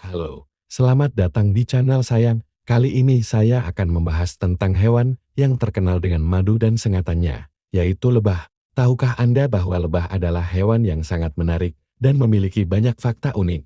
Halo, selamat datang di channel saya. Kali ini saya akan membahas tentang hewan yang terkenal dengan madu dan sengatannya, yaitu lebah. Tahukah Anda bahwa lebah adalah hewan yang sangat menarik dan memiliki banyak fakta unik?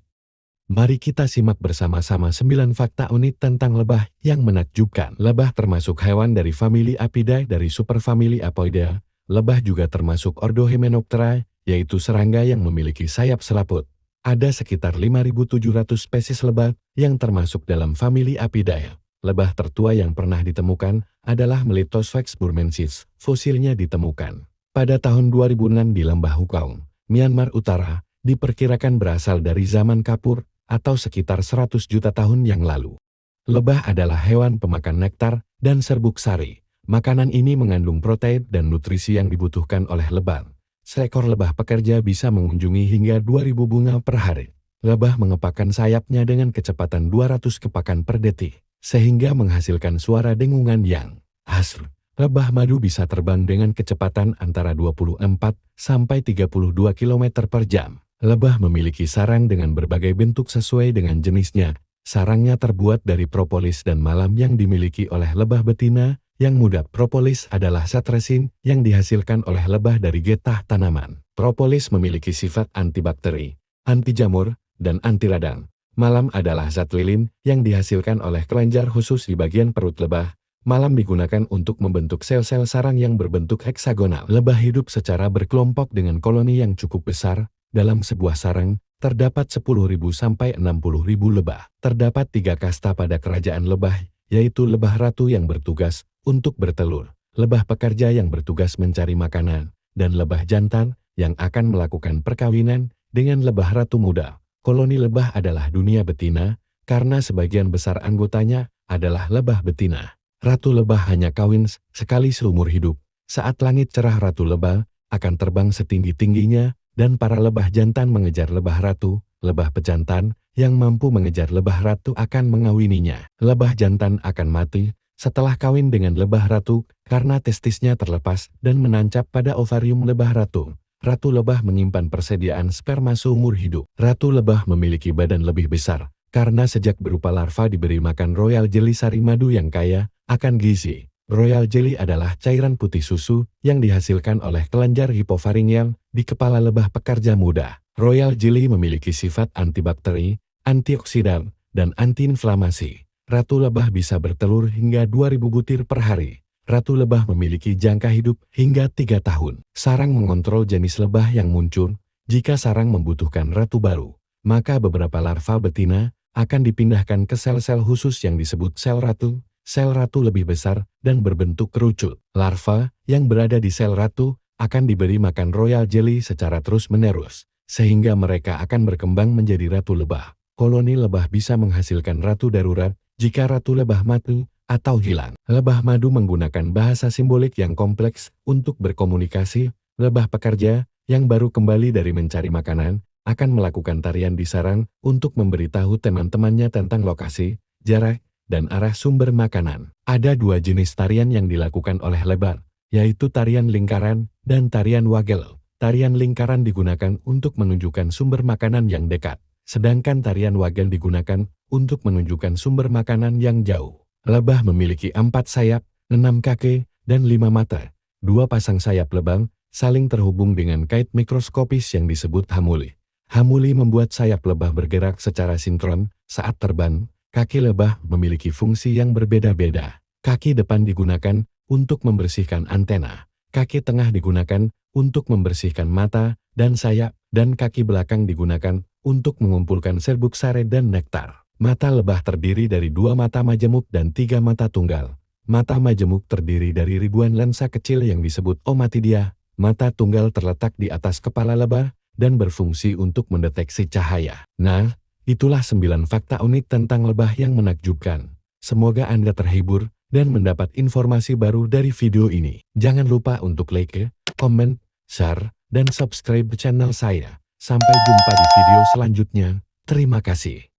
Mari kita simak bersama-sama 9 fakta unik tentang lebah yang menakjubkan. Lebah termasuk hewan dari famili Apidae dari superfamili Apoidea. Lebah juga termasuk ordo Hymenoptera, yaitu serangga yang memiliki sayap selaput. Ada sekitar 5.700 spesies lebah yang termasuk dalam famili Apidae. Lebah tertua yang pernah ditemukan adalah Melitosfax burmensis. Fosilnya ditemukan pada tahun 2006 di Lembah Hukaung, Myanmar Utara, diperkirakan berasal dari zaman Kapur atau sekitar 100 juta tahun yang lalu. Lebah adalah hewan pemakan nektar dan serbuk sari. Makanan ini mengandung protein dan nutrisi yang dibutuhkan oleh lebah. Seekor lebah pekerja bisa mengunjungi hingga 2.000 bunga per hari. Lebah mengepakkan sayapnya dengan kecepatan 200 kepakan per detik, sehingga menghasilkan suara dengungan yang khas. Lebah madu bisa terbang dengan kecepatan antara 24 sampai 32 km per jam. Lebah memiliki sarang dengan berbagai bentuk sesuai dengan jenisnya. Sarangnya terbuat dari propolis dan malam yang dimiliki oleh lebah betina. Yang muda, propolis adalah zat resin yang dihasilkan oleh lebah dari getah tanaman. Propolis memiliki sifat antibakteri, anti jamur, dan anti radang. Malam adalah zat lilin yang dihasilkan oleh kelenjar khusus di bagian perut lebah. Malam digunakan untuk membentuk sel-sel sarang yang berbentuk heksagonal. Lebah hidup secara berkelompok dengan koloni yang cukup besar. Dalam sebuah sarang, terdapat 10.000 sampai 60.000 lebah. Terdapat 3 kasta pada kerajaan lebah, yaitu lebah ratu yang bertugas untuk bertelur, lebah pekerja yang bertugas mencari makanan, dan lebah jantan yang akan melakukan perkawinan dengan lebah ratu muda. Koloni lebah adalah dunia betina, karena sebagian besar anggotanya adalah lebah betina. Ratu lebah hanya kawin sekali seumur hidup. Saat langit cerah, ratu lebah akan terbang setinggi-tingginya, dan para lebah jantan mengejar lebah ratu. Lebah pejantan yang mampu mengejar lebah ratu akan mengawininya. Lebah jantan akan mati setelah kawin dengan lebah ratu karena testisnya terlepas dan menancap pada ovarium lebah ratu. Ratu lebah menyimpan persediaan sperma seumur hidup. Ratu lebah memiliki badan lebih besar karena sejak berupa larva diberi makan royal jelly sari madu yang kaya akan gizi. Royal jelly adalah cairan putih susu yang dihasilkan oleh kelenjar hipofaringeal di kepala lebah pekerja muda. Royal jelly memiliki sifat antibakteri, antioksidan, dan antiinflamasi. Ratu lebah bisa bertelur hingga 2.000 butir per hari. Ratu lebah memiliki jangka hidup hingga 3 tahun. Sarang mengontrol jenis lebah yang muncul. Jika sarang membutuhkan ratu baru, maka beberapa larva betina akan dipindahkan ke sel-sel khusus yang disebut sel ratu. Sel ratu lebih besar dan berbentuk kerucut. Larva yang berada di sel ratu akan diberi makan royal jelly secara terus-menerus, sehingga mereka akan berkembang menjadi ratu lebah. Koloni lebah bisa menghasilkan ratu darurat jika ratu lebah mati atau hilang. Lebah madu menggunakan bahasa simbolik yang kompleks untuk berkomunikasi. Lebah pekerja yang baru kembali dari mencari makanan akan melakukan tarian di sarang untuk memberitahu teman-temannya tentang lokasi, jarak, dan arah sumber makanan. Ada 2 jenis tarian yang dilakukan oleh lebah, yaitu tarian lingkaran dan tarian wagel. Tarian lingkaran digunakan untuk menunjukkan sumber makanan yang dekat, sedangkan tarian wagel digunakan untuk menunjukkan sumber makanan yang jauh. Lebah memiliki 4 sayap, 6 kaki, dan 5 mata. 2 pasang sayap lebah saling terhubung dengan kait mikroskopis yang disebut hamuli. Hamuli membuat sayap lebah bergerak secara sinkron saat terbang. Kaki lebah memiliki fungsi yang berbeda-beda. Kaki depan digunakan untuk membersihkan antena. Kaki tengah digunakan untuk membersihkan mata dan sayap, dan kaki belakang digunakan untuk mengumpulkan serbuk sari dan nektar. Mata lebah terdiri dari 2 mata majemuk dan 3 mata tunggal. Mata majemuk terdiri dari ribuan lensa kecil yang disebut omatidia. Mata tunggal terletak di atas kepala lebah dan berfungsi untuk mendeteksi cahaya. Nah, itulah 9 fakta unik tentang lebah yang menakjubkan. Semoga Anda terhibur dan mendapat informasi baru dari video ini. Jangan lupa untuk like, komen, share, dan subscribe channel saya. Sampai jumpa di video selanjutnya. Terima kasih.